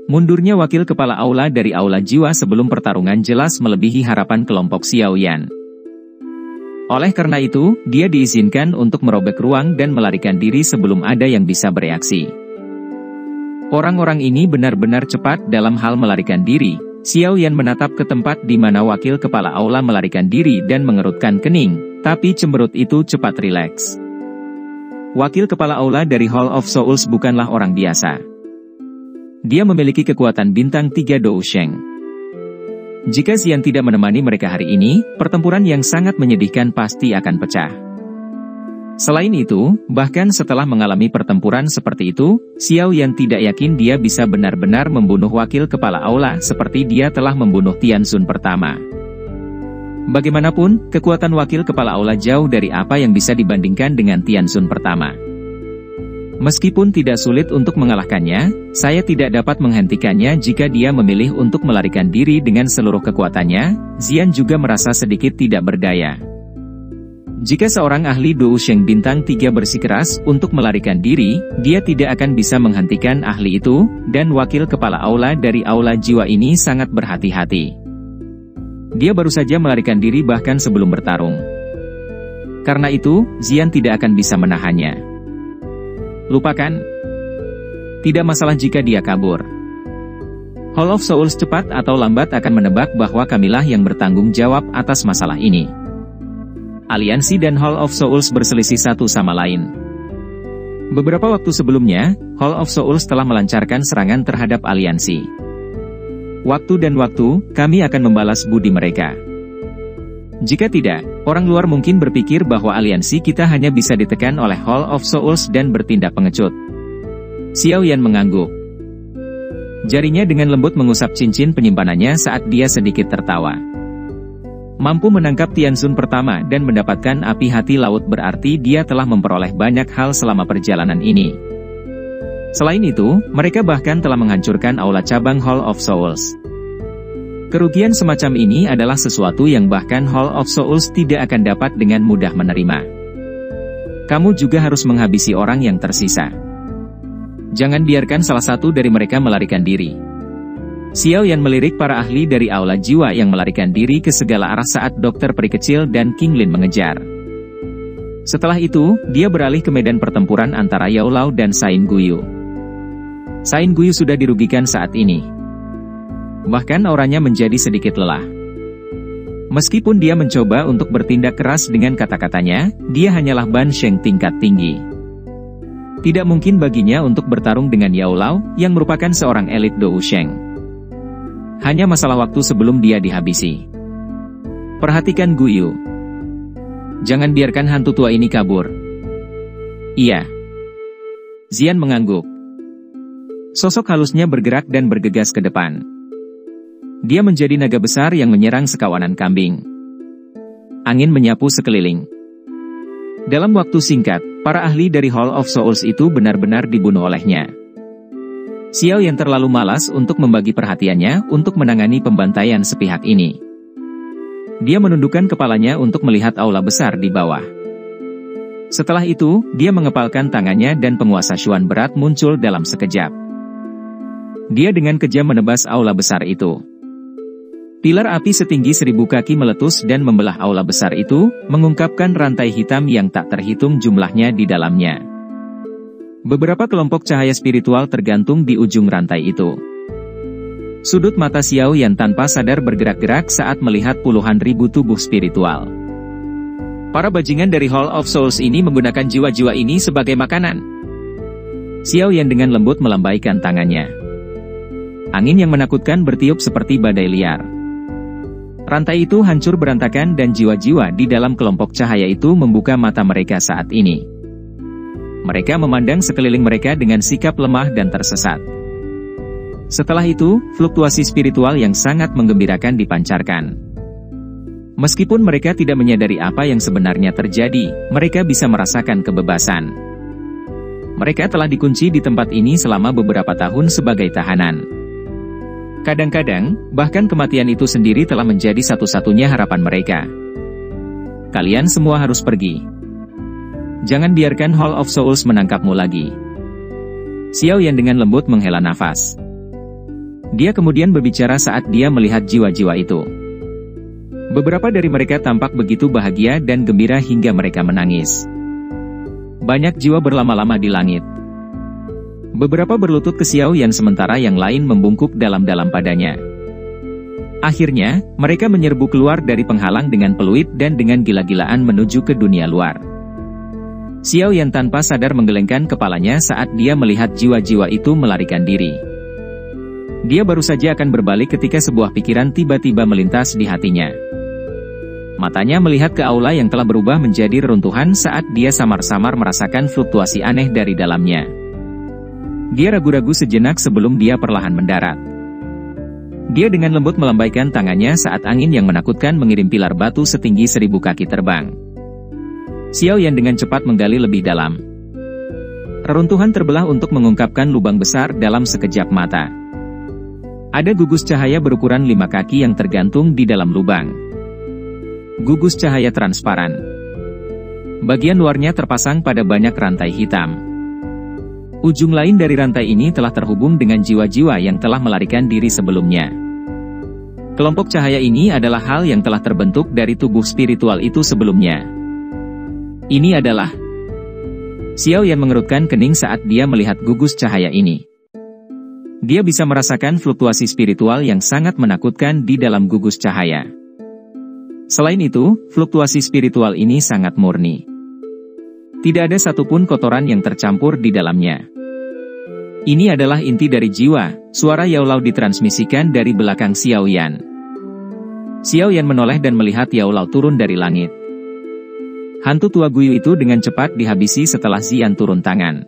Mundurnya wakil kepala aula dari aula jiwa sebelum pertarungan jelas melebihi harapan kelompok Xiao Yan. Oleh karena itu, dia diizinkan untuk merobek ruang dan melarikan diri sebelum ada yang bisa bereaksi. Orang-orang ini benar-benar cepat dalam hal melarikan diri. Xiao Yan menatap ke tempat di mana wakil kepala aula melarikan diri dan mengerutkan kening, tapi cemberut itu cepat rileks. Wakil kepala aula dari Hall of Souls bukanlah orang biasa. Dia memiliki kekuatan bintang 3 Dou Sheng. Jika Xian tidak menemani mereka hari ini, pertempuran yang sangat menyedihkan pasti akan pecah. Selain itu, bahkan setelah mengalami pertempuran seperti itu, Xiao Yan tidak yakin dia bisa benar-benar membunuh wakil kepala aula seperti dia telah membunuh Tianxun pertama. Bagaimanapun, kekuatan wakil kepala aula jauh dari apa yang bisa dibandingkan dengan Tianxun pertama. Meskipun tidak sulit untuk mengalahkannya, saya tidak dapat menghentikannya jika dia memilih untuk melarikan diri dengan seluruh kekuatannya. Xian juga merasa sedikit tidak berdaya. Jika seorang ahli Dou Sheng bintang 3 bersikeras untuk melarikan diri, dia tidak akan bisa menghentikan ahli itu, dan wakil kepala aula dari aula jiwa ini sangat berhati-hati. Dia baru saja melarikan diri bahkan sebelum bertarung. Karena itu, Xian tidak akan bisa menahannya. Lupakan. Tidak masalah jika dia kabur. Hall of Souls cepat atau lambat akan menebak bahwa kamilah yang bertanggung jawab atas masalah ini. Aliansi dan Hall of Souls berselisih satu sama lain. Beberapa waktu sebelumnya, Hall of Souls telah melancarkan serangan terhadap aliansi. Waktu dan waktu, kami akan membalas budi mereka. Jika tidak, orang luar mungkin berpikir bahwa aliansi kita hanya bisa ditekan oleh Hall of Souls dan bertindak pengecut. Xiao Yan mengangguk. Jarinya dengan lembut mengusap cincin penyimpanannya saat dia sedikit tertawa. Mampu menangkap Tianxun pertama dan mendapatkan api hati laut berarti dia telah memperoleh banyak hal selama perjalanan ini. Selain itu, mereka bahkan telah menghancurkan aula cabang Hall of Souls. Kerugian semacam ini adalah sesuatu yang bahkan Hall of Souls tidak akan dapat dengan mudah menerima. Kamu juga harus menghabisi orang yang tersisa. Jangan biarkan salah satu dari mereka melarikan diri. Xiao Yan melirik para ahli dari aula jiwa yang melarikan diri ke segala arah saat Dokter Peri Kecil dan King Lin mengejar. Setelah itu, dia beralih ke medan pertempuran antara Yao Lao dan Sain Guyu. Sain Guyu sudah dirugikan saat ini. Bahkan auranya menjadi sedikit lelah. Meskipun dia mencoba untuk bertindak keras dengan kata-katanya, dia hanyalah Ban Sheng tingkat tinggi. Tidak mungkin baginya untuk bertarung dengan Yao Lao, yang merupakan seorang elit Dou Sheng. Hanya masalah waktu sebelum dia dihabisi. Perhatikan Guyu. Jangan biarkan hantu tua ini kabur. Iya. Xian mengangguk. Sosok halusnya bergerak dan bergegas ke depan. Dia menjadi naga besar yang menyerang sekawanan kambing. Angin menyapu sekeliling. Dalam waktu singkat, para ahli dari Hall of Souls itu benar-benar dibunuh olehnya. Xiao yang terlalu malas untuk membagi perhatiannya untuk menangani pembantaian sepihak ini. Dia menundukkan kepalanya untuk melihat aula besar di bawah. Setelah itu, dia mengepalkan tangannya dan penguasa Xuan berat muncul dalam sekejap. Dia dengan kejam menebas aula besar itu. Pilar api setinggi 1000 kaki meletus dan membelah aula besar itu, mengungkapkan rantai hitam yang tak terhitung jumlahnya di dalamnya. Beberapa kelompok cahaya spiritual tergantung di ujung rantai itu. Sudut mata Xiao Yan tanpa sadar bergerak-gerak saat melihat puluhan ribu tubuh spiritual. Para bajingan dari Hall of Souls ini menggunakan jiwa-jiwa ini sebagai makanan. Xiao Yan dengan lembut melambaikan tangannya. Angin yang menakutkan bertiup seperti badai liar. Rantai itu hancur berantakan dan jiwa-jiwa di dalam kelompok cahaya itu membuka mata mereka saat ini. Mereka memandang sekeliling mereka dengan sikap lemah dan tersesat. Setelah itu, fluktuasi spiritual yang sangat menggembirakan dipancarkan. Meskipun mereka tidak menyadari apa yang sebenarnya terjadi, mereka bisa merasakan kebebasan. Mereka telah dikunci di tempat ini selama beberapa tahun sebagai tahanan. Kadang-kadang, bahkan kematian itu sendiri telah menjadi satu-satunya harapan mereka. Kalian semua harus pergi. Jangan biarkan Hall of Souls menangkapmu lagi. Xiao Yan dengan lembut menghela nafas. Dia kemudian berbicara saat dia melihat jiwa-jiwa itu. Beberapa dari mereka tampak begitu bahagia dan gembira hingga mereka menangis. Banyak jiwa berlama-lama di langit. Beberapa berlutut ke Xiao Yan sementara yang lain membungkuk dalam-dalam padanya. Akhirnya, mereka menyerbu keluar dari penghalang dengan peluit dan dengan gila-gilaan menuju ke dunia luar. Xiao Yan tanpa sadar menggelengkan kepalanya saat dia melihat jiwa-jiwa itu melarikan diri. Dia baru saja akan berbalik ketika sebuah pikiran tiba-tiba melintas di hatinya. Matanya melihat ke aula yang telah berubah menjadi reruntuhan saat dia samar-samar merasakan fluktuasi aneh dari dalamnya. Dia ragu-ragu sejenak sebelum dia perlahan mendarat. Dia dengan lembut melambaikan tangannya saat angin yang menakutkan mengirim pilar batu setinggi 1000 kaki terbang. Xiao Yan dengan cepat menggali lebih dalam. Reruntuhan terbelah untuk mengungkapkan lubang besar dalam sekejap mata. Ada gugus cahaya berukuran 5 kaki yang tergantung di dalam lubang. Gugus cahaya transparan. Bagian luarnya terpasang pada banyak rantai hitam. Ujung lain dari rantai ini telah terhubung dengan jiwa-jiwa yang telah melarikan diri sebelumnya. Kelompok cahaya ini adalah hal yang telah terbentuk dari tubuh spiritual itu sebelumnya. Ini adalah... Xiao Yan mengerutkan kening saat dia melihat gugus cahaya ini. Dia bisa merasakan fluktuasi spiritual yang sangat menakutkan di dalam gugus cahaya. Selain itu, fluktuasi spiritual ini sangat murni. Tidak ada satupun kotoran yang tercampur di dalamnya. Ini adalah inti dari jiwa, suara Yao Lao ditransmisikan dari belakang Xiao Yan. Xiao Yan menoleh dan melihat Yao Lao turun dari langit. Hantu tua Guyu itu dengan cepat dihabisi setelah Xian turun tangan.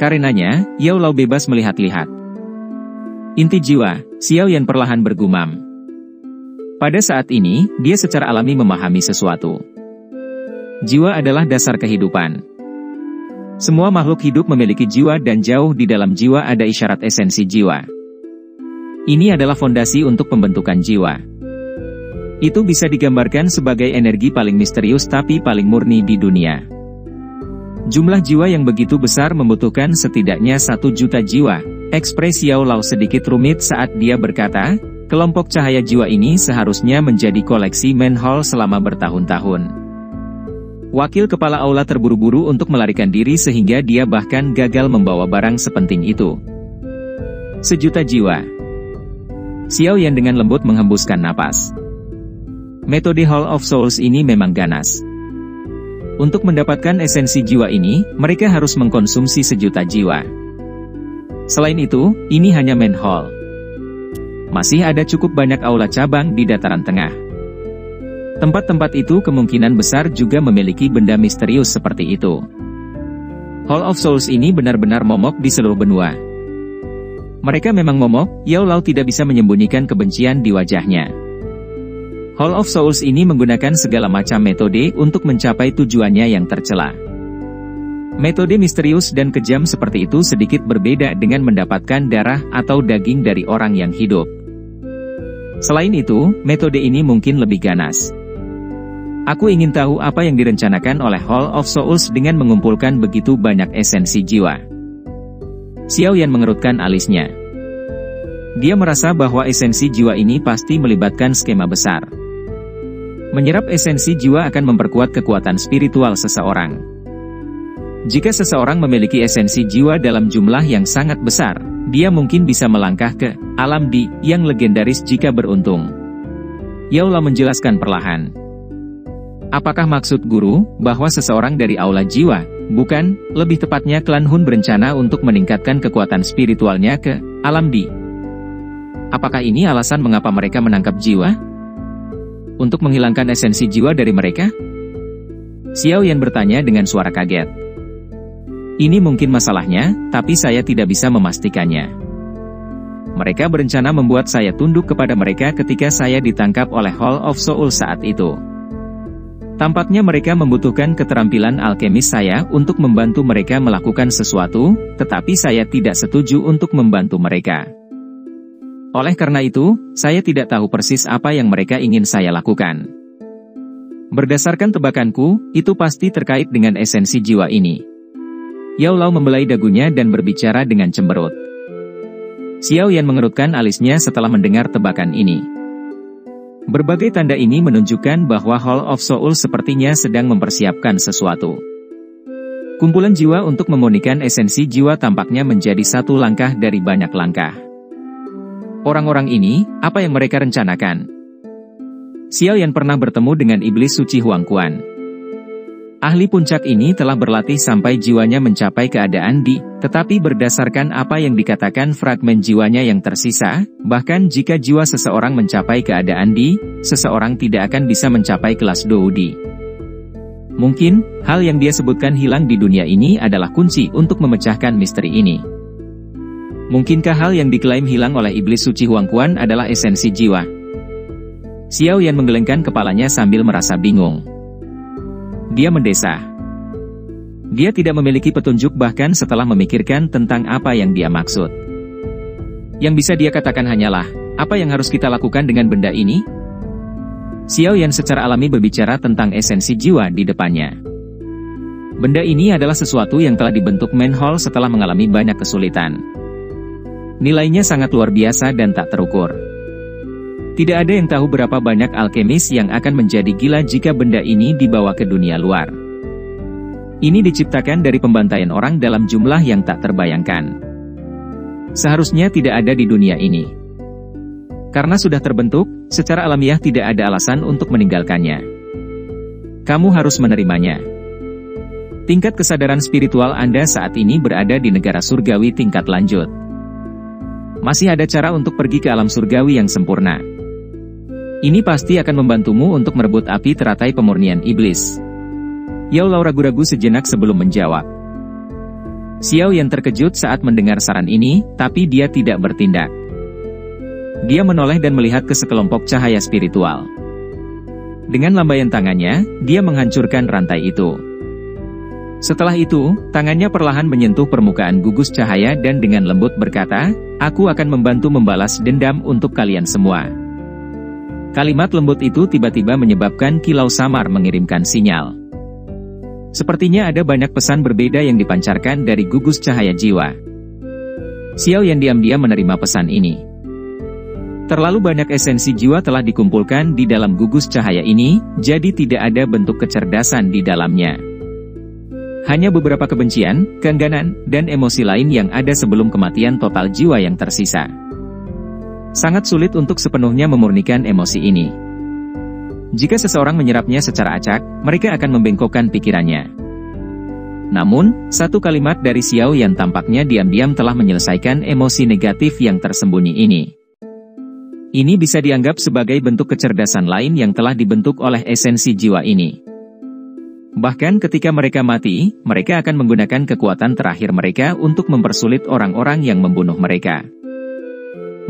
Karenanya, Yao Lao bebas melihat-lihat. Inti jiwa, Xiao Yan perlahan bergumam. Pada saat ini, dia secara alami memahami sesuatu. Jiwa adalah dasar kehidupan. Semua makhluk hidup memiliki jiwa dan jauh di dalam jiwa ada isyarat esensi jiwa. Ini adalah fondasi untuk pembentukan jiwa. Itu bisa digambarkan sebagai energi paling misterius tapi paling murni di dunia. Jumlah jiwa yang begitu besar membutuhkan setidaknya 1 juta jiwa. Ekspresi Yao Lao sedikit rumit saat dia berkata, kelompok cahaya jiwa ini seharusnya menjadi koleksi manhole selama bertahun-tahun. Wakil kepala aula terburu-buru untuk melarikan diri sehingga dia bahkan gagal membawa barang sepenting itu. 1 juta jiwa. Xiao Yan dengan lembut menghembuskan napas. Metode Hall of Souls ini memang ganas. Untuk mendapatkan esensi jiwa ini, mereka harus mengkonsumsi 1 juta jiwa. Selain itu, ini hanya manhole. Masih ada cukup banyak aula cabang di dataran tengah. Tempat-tempat itu kemungkinan besar juga memiliki benda misterius seperti itu. Hall of Souls ini benar-benar momok di seluruh benua. Mereka memang momok, Yao Lao tidak bisa menyembunyikan kebencian di wajahnya. Hall of Souls ini menggunakan segala macam metode untuk mencapai tujuannya yang tercela. Metode misterius dan kejam seperti itu sedikit berbeda dengan mendapatkan darah atau daging dari orang yang hidup. Selain itu, metode ini mungkin lebih ganas. Aku ingin tahu apa yang direncanakan oleh Hall of Souls dengan mengumpulkan begitu banyak esensi jiwa. Xiao Yan mengerutkan alisnya. Dia merasa bahwa esensi jiwa ini pasti melibatkan skema besar. Menyerap esensi jiwa akan memperkuat kekuatan spiritual seseorang. Jika seseorang memiliki esensi jiwa dalam jumlah yang sangat besar, dia mungkin bisa melangkah ke alam di yang legendaris jika beruntung. Yao Lao menjelaskan perlahan. Apakah maksud guru, bahwa seseorang dari aula jiwa, bukan, lebih tepatnya klan Hun berencana untuk meningkatkan kekuatan spiritualnya ke alam di? Apakah ini alasan mengapa mereka menangkap jiwa? Untuk menghilangkan esensi jiwa dari mereka? Xiao Yan bertanya dengan suara kaget. Ini mungkin masalahnya, tapi saya tidak bisa memastikannya. Mereka berencana membuat saya tunduk kepada mereka ketika saya ditangkap oleh Hall of Souls saat itu. Tampaknya mereka membutuhkan keterampilan alkemis saya untuk membantu mereka melakukan sesuatu, tetapi saya tidak setuju untuk membantu mereka. Oleh karena itu, saya tidak tahu persis apa yang mereka ingin saya lakukan. Berdasarkan tebakanku, itu pasti terkait dengan esensi jiwa ini. Yao Lao membelai dagunya dan berbicara dengan cemberut. Xiao Yan mengerutkan alisnya setelah mendengar tebakan ini. Berbagai tanda ini menunjukkan bahwa Hall of Soul sepertinya sedang mempersiapkan sesuatu. Kumpulan jiwa untuk memurnikan esensi jiwa tampaknya menjadi satu langkah dari banyak langkah. Orang-orang ini, apa yang mereka rencanakan? Xiao Yan pernah bertemu dengan iblis suci Huang Quan. Ahli puncak ini telah berlatih sampai jiwanya mencapai keadaan di, tetapi berdasarkan apa yang dikatakan fragmen jiwanya yang tersisa, bahkan jika jiwa seseorang mencapai keadaan di, seseorang tidak akan bisa mencapai kelas Dou Di. Mungkin, hal yang dia sebutkan hilang di dunia ini adalah kunci untuk memecahkan misteri ini. Mungkinkah hal yang diklaim hilang oleh iblis suci Huang Quan adalah esensi jiwa? Xiao Yan menggelengkan kepalanya sambil merasa bingung. Dia mendesah. Dia tidak memiliki petunjuk bahkan setelah memikirkan tentang apa yang dia maksud. Yang bisa dia katakan hanyalah, apa yang harus kita lakukan dengan benda ini? Xiao Yan secara alami berbicara tentang esensi jiwa di depannya. Benda ini adalah sesuatu yang telah dibentuk Man Hall setelah mengalami banyak kesulitan. Nilainya sangat luar biasa dan tak terukur. Tidak ada yang tahu berapa banyak alkemis yang akan menjadi gila jika benda ini dibawa ke dunia luar. Ini diciptakan dari pembantaian orang dalam jumlah yang tak terbayangkan. Seharusnya tidak ada di dunia ini. Karena sudah terbentuk, secara alamiah tidak ada alasan untuk meninggalkannya. Kamu harus menerimanya. Tingkat kesadaran spiritual Anda saat ini berada di negara surgawi tingkat lanjut. Masih ada cara untuk pergi ke alam surgawi yang sempurna. Ini pasti akan membantumu untuk merebut api teratai pemurnian iblis. Yao Lao ragu-ragu sejenak sebelum menjawab. Xiao Yan terkejut saat mendengar saran ini, tapi dia tidak bertindak. Dia menoleh dan melihat ke sekelompok cahaya spiritual. Dengan lambaian tangannya, dia menghancurkan rantai itu. Setelah itu, tangannya perlahan menyentuh permukaan gugus cahaya dan dengan lembut berkata, "Aku akan membantu membalas dendam untuk kalian semua." Kalimat lembut itu tiba-tiba menyebabkan kilau samar mengirimkan sinyal. Sepertinya ada banyak pesan berbeda yang dipancarkan dari gugus cahaya jiwa. Xiao Yan diam-diam menerima pesan ini. Terlalu banyak esensi jiwa telah dikumpulkan di dalam gugus cahaya ini, jadi tidak ada bentuk kecerdasan di dalamnya. Hanya beberapa kebencian, keengganan, dan emosi lain yang ada sebelum kematian total jiwa yang tersisa. Sangat sulit untuk sepenuhnya memurnikan emosi ini. Jika seseorang menyerapnya secara acak, mereka akan membengkokkan pikirannya. Namun, satu kalimat dari Xiao Yan tampaknya diam-diam telah menyelesaikan emosi negatif yang tersembunyi ini. Ini bisa dianggap sebagai bentuk kecerdasan lain yang telah dibentuk oleh esensi jiwa ini. Bahkan ketika mereka mati, mereka akan menggunakan kekuatan terakhir mereka untuk mempersulit orang-orang yang membunuh mereka.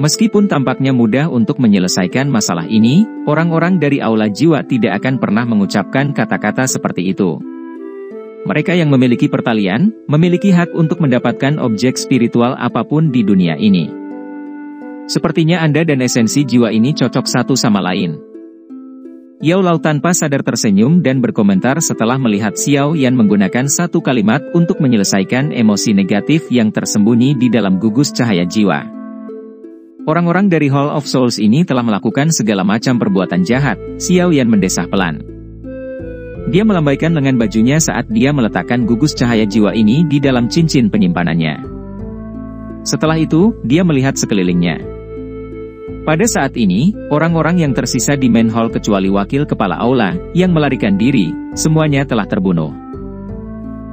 Meskipun tampaknya mudah untuk menyelesaikan masalah ini, orang-orang dari aula jiwa tidak akan pernah mengucapkan kata-kata seperti itu. Mereka yang memiliki pertalian, memiliki hak untuk mendapatkan objek spiritual apapun di dunia ini. Sepertinya Anda dan esensi jiwa ini cocok satu sama lain. Yao Lao tanpa sadar tersenyum dan berkomentar setelah melihat Xiao Yan menggunakan satu kalimat untuk menyelesaikan emosi negatif yang tersembunyi di dalam gugus cahaya jiwa. Orang-orang dari Hall of Souls ini telah melakukan segala macam perbuatan jahat, Xiao Yan mendesah pelan. Dia melambaikan lengan bajunya saat dia meletakkan gugus cahaya jiwa ini di dalam cincin penyimpanannya. Setelah itu, dia melihat sekelilingnya. Pada saat ini, orang-orang yang tersisa di main hall kecuali wakil kepala aula, yang melarikan diri, semuanya telah terbunuh.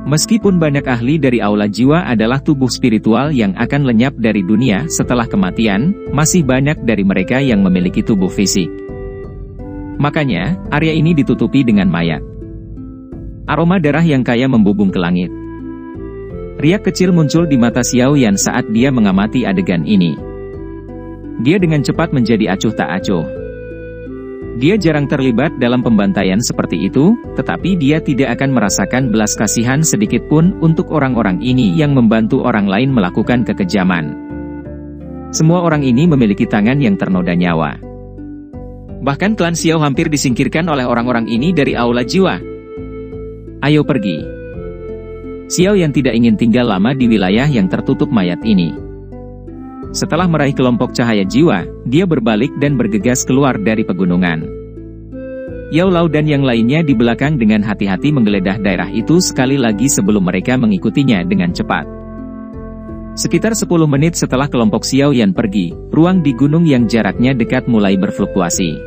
Meskipun banyak ahli dari aula jiwa adalah tubuh spiritual yang akan lenyap dari dunia setelah kematian, masih banyak dari mereka yang memiliki tubuh fisik. Makanya, area ini ditutupi dengan mayat. Aroma darah yang kaya membubung ke langit. Riak kecil muncul di mata Xiao Yan saat dia mengamati adegan ini. Dia dengan cepat menjadi acuh tak acuh. Dia jarang terlibat dalam pembantaian seperti itu, tetapi dia tidak akan merasakan belas kasihan sedikit pun untuk orang-orang ini yang membantu orang lain melakukan kekejaman. Semua orang ini memiliki tangan yang ternoda nyawa. Bahkan klan Xiao hampir disingkirkan oleh orang-orang ini dari aula jiwa. Ayo pergi. Xiao yang tidak ingin tinggal lama di wilayah yang tertutup mayat ini. Setelah meraih kelompok cahaya jiwa, dia berbalik dan bergegas keluar dari pegunungan. Yao Lao dan yang lainnya di belakang dengan hati-hati menggeledah daerah itu sekali lagi sebelum mereka mengikutinya dengan cepat. Sekitar 10 menit setelah kelompok Xiao Yan pergi, ruang di gunung yang jaraknya dekat mulai berfluktuasi.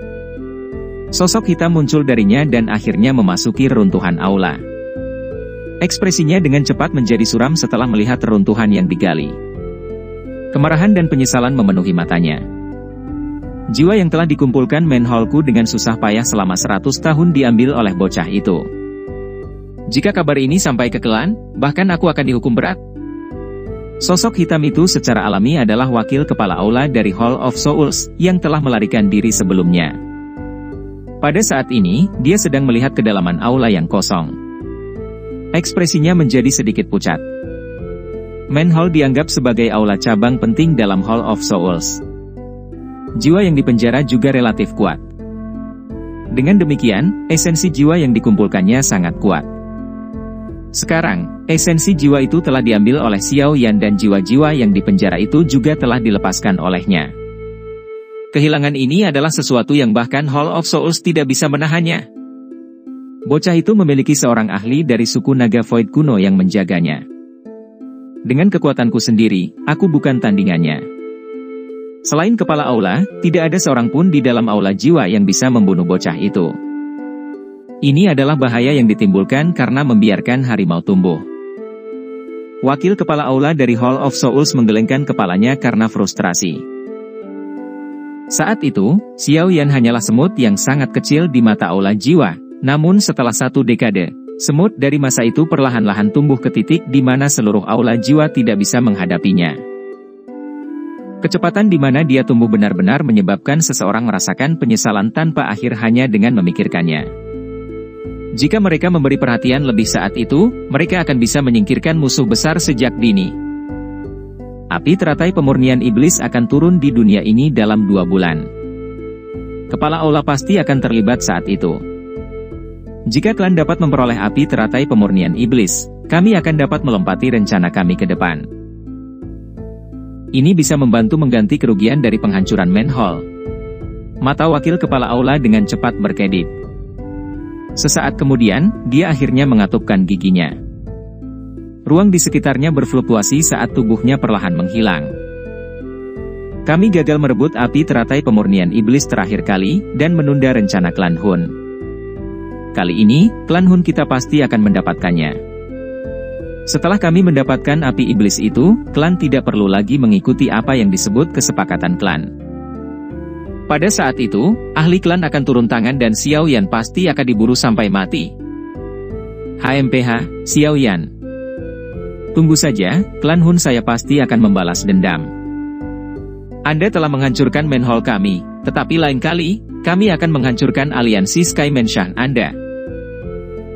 Sosok hitam muncul darinya dan akhirnya memasuki reruntuhan aula. Ekspresinya dengan cepat menjadi suram setelah melihat reruntuhan yang digali. Kemarahan dan penyesalan memenuhi matanya. Jiwa yang telah dikumpulkan Menholku dengan susah payah selama 100 tahun diambil oleh bocah itu. Jika kabar ini sampai ke klan, bahkan aku akan dihukum berat. Sosok hitam itu secara alami adalah wakil kepala aula dari Hall of Souls, yang telah melarikan diri sebelumnya. Pada saat ini, dia sedang melihat kedalaman aula yang kosong. Ekspresinya menjadi sedikit pucat. Main Hall dianggap sebagai aula cabang penting dalam Hall of Souls. Jiwa yang dipenjara juga relatif kuat. Dengan demikian, esensi jiwa yang dikumpulkannya sangat kuat. Sekarang, esensi jiwa itu telah diambil oleh Xiao Yan dan jiwa-jiwa yang dipenjara itu juga telah dilepaskan olehnya. Kehilangan ini adalah sesuatu yang bahkan Hall of Souls tidak bisa menahannya. Bocah itu memiliki seorang ahli dari suku naga Void kuno yang menjaganya. Dengan kekuatanku sendiri, aku bukan tandingannya. Selain kepala aula, tidak ada seorang pun di dalam aula jiwa yang bisa membunuh bocah itu. Ini adalah bahaya yang ditimbulkan karena membiarkan harimau tumbuh. Wakil kepala aula dari Hall of Souls menggelengkan kepalanya karena frustrasi. Saat itu, Xiao Yan hanyalah semut yang sangat kecil di mata aula jiwa, namun setelah 1 dekade, semut dari masa itu perlahan-lahan tumbuh ke titik di mana seluruh aula jiwa tidak bisa menghadapinya. Kecepatan di mana dia tumbuh benar-benar menyebabkan seseorang merasakan penyesalan tanpa akhir hanya dengan memikirkannya. Jika mereka memberi perhatian lebih saat itu, mereka akan bisa menyingkirkan musuh besar sejak dini. Api teratai pemurnian iblis akan turun di dunia ini dalam 2 bulan. Kepala aula pasti akan terlibat saat itu. Jika klan dapat memperoleh api teratai pemurnian iblis, kami akan dapat melompati rencana kami ke depan. Ini bisa membantu mengganti kerugian dari penghancuran Main Hall. Mata wakil kepala aula dengan cepat berkedip. Sesaat kemudian, dia akhirnya mengatupkan giginya. Ruang di sekitarnya berfluktuasi saat tubuhnya perlahan menghilang. Kami gagal merebut api teratai pemurnian iblis terakhir kali, dan menunda rencana klan Hun. Kali ini, klan Hun kita pasti akan mendapatkannya. Setelah kami mendapatkan api iblis itu, klan tidak perlu lagi mengikuti apa yang disebut kesepakatan klan. Pada saat itu, ahli klan akan turun tangan dan Xiao Yan pasti akan diburu sampai mati. HMPH, Xiao Yan. Tunggu saja, klan Hun saya pasti akan membalas dendam. Anda telah menghancurkan Main Hall kami, tetapi lain kali, kami akan menghancurkan aliansi Sky Mansion Anda.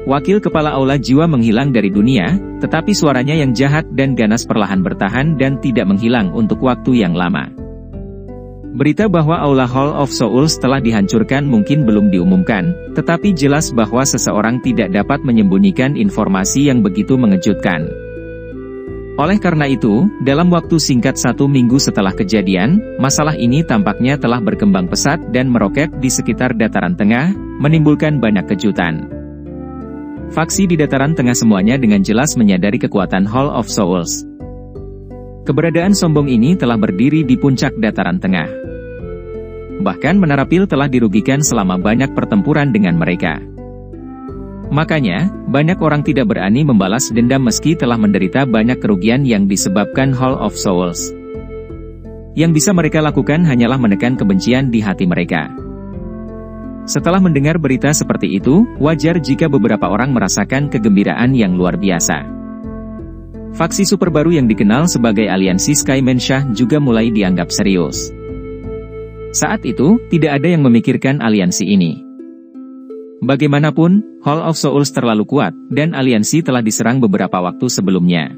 Wakil kepala aula jiwa menghilang dari dunia, tetapi suaranya yang jahat dan ganas perlahan bertahan dan tidak menghilang untuk waktu yang lama. Berita bahwa aula Hall of Souls telah dihancurkan mungkin belum diumumkan, tetapi jelas bahwa seseorang tidak dapat menyembunyikan informasi yang begitu mengejutkan. Oleh karena itu, dalam waktu singkat 1 minggu setelah kejadian, masalah ini tampaknya telah berkembang pesat dan meroket di sekitar dataran tengah, menimbulkan banyak kejutan. Faksi di dataran tengah semuanya dengan jelas menyadari kekuatan Hall of Souls. Keberadaan sombong ini telah berdiri di puncak dataran tengah. Bahkan Menara Pil telah dirugikan selama banyak pertempuran dengan mereka. Makanya, banyak orang tidak berani membalas dendam meski telah menderita banyak kerugian yang disebabkan Hall of Souls. Yang bisa mereka lakukan hanyalah menekan kebencian di hati mereka. Setelah mendengar berita seperti itu, wajar jika beberapa orang merasakan kegembiraan yang luar biasa. Faksi super baru yang dikenal sebagai aliansi Sky Mansion juga mulai dianggap serius. Saat itu, tidak ada yang memikirkan aliansi ini. Bagaimanapun, Hall of Souls terlalu kuat, dan aliansi telah diserang beberapa waktu sebelumnya.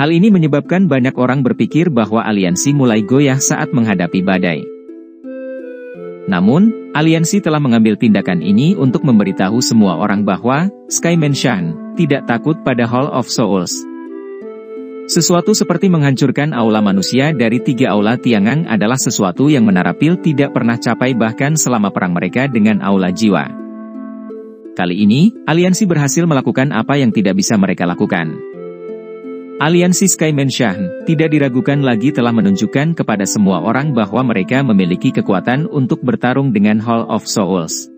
Hal ini menyebabkan banyak orang berpikir bahwa aliansi mulai goyah saat menghadapi badai. Namun, aliansi telah mengambil tindakan ini untuk memberitahu semua orang bahwa Sky Mansion tidak takut pada Hall of Souls. Sesuatu seperti menghancurkan aula manusia dari 3 aula Tiangang adalah sesuatu yang Menara Pil tidak pernah capai bahkan selama perang mereka dengan aula jiwa. Kali ini, aliansi berhasil melakukan apa yang tidak bisa mereka lakukan. Aliansi Skyman Shah tidak diragukan lagi telah menunjukkan kepada semua orang bahwa mereka memiliki kekuatan untuk bertarung dengan Hall of Souls.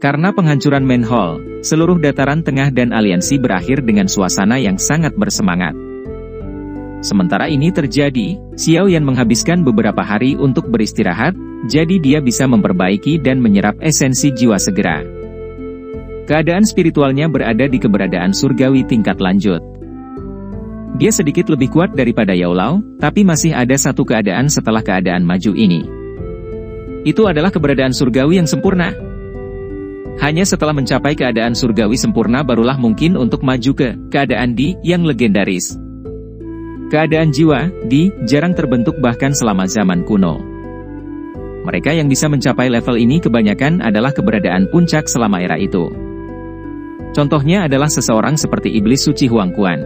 Karena penghancuran Main Hall, seluruh dataran tengah dan aliansi berakhir dengan suasana yang sangat bersemangat. Sementara ini terjadi, Xiao Yan menghabiskan beberapa hari untuk beristirahat, jadi dia bisa memperbaiki dan menyerap esensi jiwa segera. Keadaan spiritualnya berada di keberadaan surgawi tingkat lanjut. Dia sedikit lebih kuat daripada Yao Lao, tapi masih ada satu keadaan setelah keadaan maju ini. Itu adalah keberadaan surgawi yang sempurna. Hanya setelah mencapai keadaan surgawi sempurna barulah mungkin untuk maju ke keadaan Di yang legendaris. Keadaan jiwa, Di, jarang terbentuk bahkan selama zaman kuno. Mereka yang bisa mencapai level ini kebanyakan adalah keberadaan puncak selama era itu. Contohnya adalah seseorang seperti Iblis Suci Huangquan.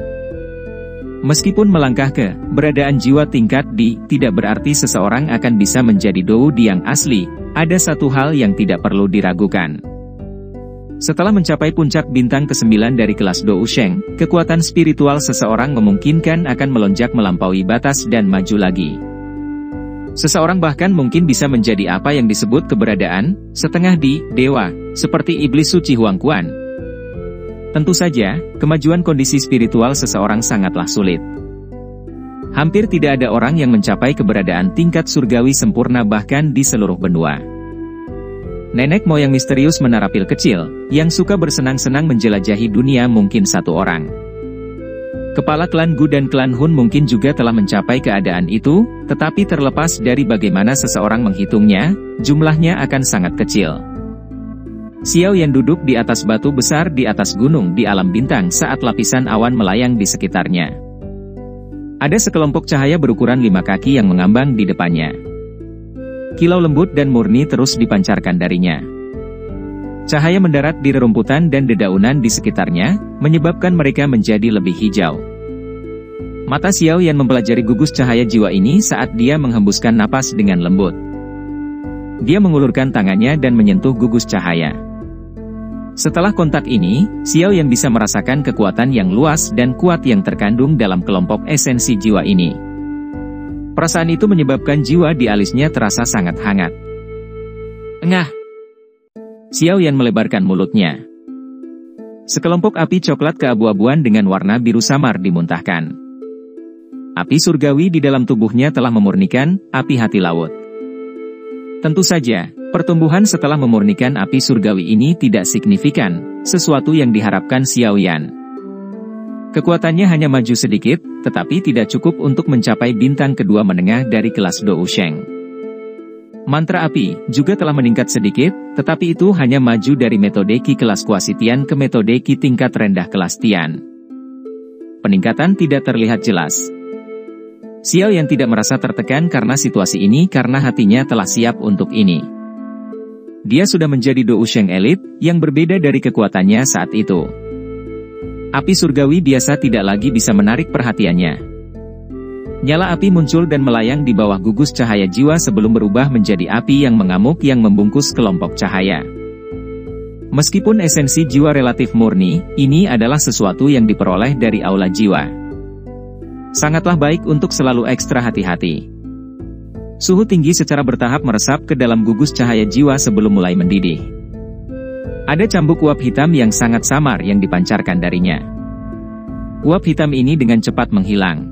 Meskipun melangkah ke keberadaan jiwa tingkat Di, tidak berarti seseorang akan bisa menjadi Dou Di yang asli. Ada satu hal yang tidak perlu diragukan. Setelah mencapai puncak bintang ke-9 dari kelas Dou Sheng, kekuatan spiritual seseorang memungkinkan akan melonjak melampaui batas dan maju lagi. Seseorang bahkan mungkin bisa menjadi apa yang disebut keberadaan setengah Di, dewa, seperti Iblis Suci Huangquan. Tentu saja, kemajuan kondisi spiritual seseorang sangatlah sulit. Hampir tidak ada orang yang mencapai keberadaan tingkat surgawi sempurna bahkan di seluruh benua. Nenek moyang misterius Menara Pil kecil, yang suka bersenang-senang menjelajahi dunia mungkin satu orang. Kepala klan Gu dan klan Hun mungkin juga telah mencapai keadaan itu, tetapi terlepas dari bagaimana seseorang menghitungnya, jumlahnya akan sangat kecil. Xiao Yan duduk di atas batu besar di atas gunung di alam bintang saat lapisan awan melayang di sekitarnya. Ada sekelompok cahaya berukuran 5 kaki yang mengambang di depannya. Kilau lembut dan murni terus dipancarkan darinya. Cahaya mendarat di rerumputan dan dedaunan di sekitarnya, menyebabkan mereka menjadi lebih hijau. Mata Xiao Yan mempelajari gugus cahaya jiwa ini saat dia menghembuskan napas dengan lembut. Dia mengulurkan tangannya dan menyentuh gugus cahaya. Setelah kontak ini, Xiao Yan bisa merasakan kekuatan yang luas dan kuat yang terkandung dalam kelompok esensi jiwa ini. Perasaan itu menyebabkan jiwa di alisnya terasa sangat hangat. Engah! Xiao Yan melebarkan mulutnya. Sekelompok api coklat keabu-abuan dengan warna biru samar dimuntahkan. Api surgawi di dalam tubuhnya telah memurnikan api hati laut. Tentu saja, pertumbuhan setelah memurnikan api surgawi ini tidak signifikan, sesuatu yang diharapkan Xiao Yan. Kekuatannya hanya maju sedikit, tetapi tidak cukup untuk mencapai bintang kedua menengah dari kelas Dou Sheng. Mantra api juga telah meningkat sedikit, tetapi itu hanya maju dari metode Qi kelas Kuasi Tian ke metode Qi tingkat rendah kelas Tian. Peningkatan tidak terlihat jelas. Xiao Yan tidak merasa tertekan karena situasi ini karena hatinya telah siap untuk ini. Dia sudah menjadi Dou Sheng Elite, yang berbeda dari kekuatannya saat itu. Api surgawi biasa tidak lagi bisa menarik perhatiannya. Nyala api muncul dan melayang di bawah gugus cahaya jiwa sebelum berubah menjadi api yang mengamuk yang membungkus kelompok cahaya. Meskipun esensi jiwa relatif murni, ini adalah sesuatu yang diperoleh dari aula jiwa. Sangatlah baik untuk selalu ekstra hati-hati. Suhu tinggi secara bertahap meresap ke dalam gugus cahaya jiwa sebelum mulai mendidih. Ada cambuk uap hitam yang sangat samar yang dipancarkan darinya. Uap hitam ini dengan cepat menghilang.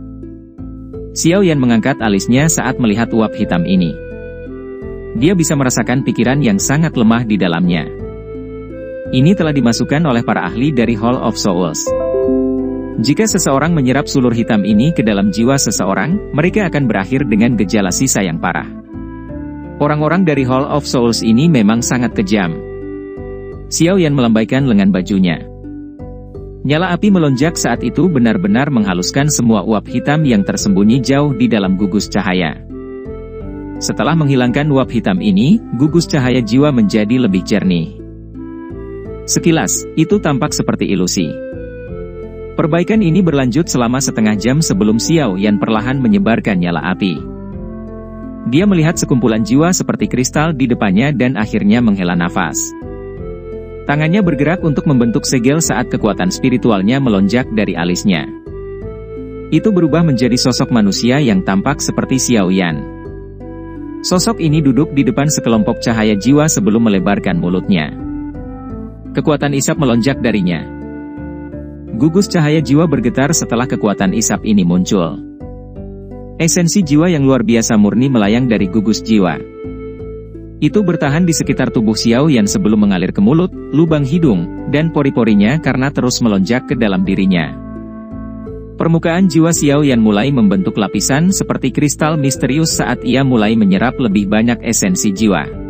Xiao Yan mengangkat alisnya saat melihat uap hitam ini. Dia bisa merasakan pikiran yang sangat lemah di dalamnya. Ini telah dimasukkan oleh para ahli dari Hall of Souls. Jika seseorang menyerap sulur hitam ini ke dalam jiwa seseorang, mereka akan berakhir dengan gejala sisa yang parah. Orang-orang dari Hall of Souls ini memang sangat kejam. Xiao Yan melambaikan lengan bajunya. Nyala api melonjak saat itu benar-benar menghaluskan semua uap hitam yang tersembunyi jauh di dalam gugus cahaya. Setelah menghilangkan uap hitam ini, gugus cahaya jiwa menjadi lebih jernih. Sekilas, itu tampak seperti ilusi. Perbaikan ini berlanjut selama setengah jam sebelum Xiao Yan perlahan menyebarkan nyala api. Dia melihat sekumpulan jiwa seperti kristal di depannya dan akhirnya menghela nafas. Tangannya bergerak untuk membentuk segel saat kekuatan spiritualnya melonjak dari alisnya. Itu berubah menjadi sosok manusia yang tampak seperti Xiao Yan. Sosok ini duduk di depan sekelompok cahaya jiwa sebelum melebarkan mulutnya. Kekuatan isap melonjak darinya. Gugus cahaya jiwa bergetar setelah kekuatan isap ini muncul. Esensi jiwa yang luar biasa murni melayang dari gugus jiwa. Itu bertahan di sekitar tubuh Xiao Yan sebelum mengalir ke mulut, lubang hidung, dan pori-porinya karena terus melonjak ke dalam dirinya. Permukaan jiwa Xiao Yan mulai membentuk lapisan seperti kristal misterius saat ia mulai menyerap lebih banyak esensi jiwa.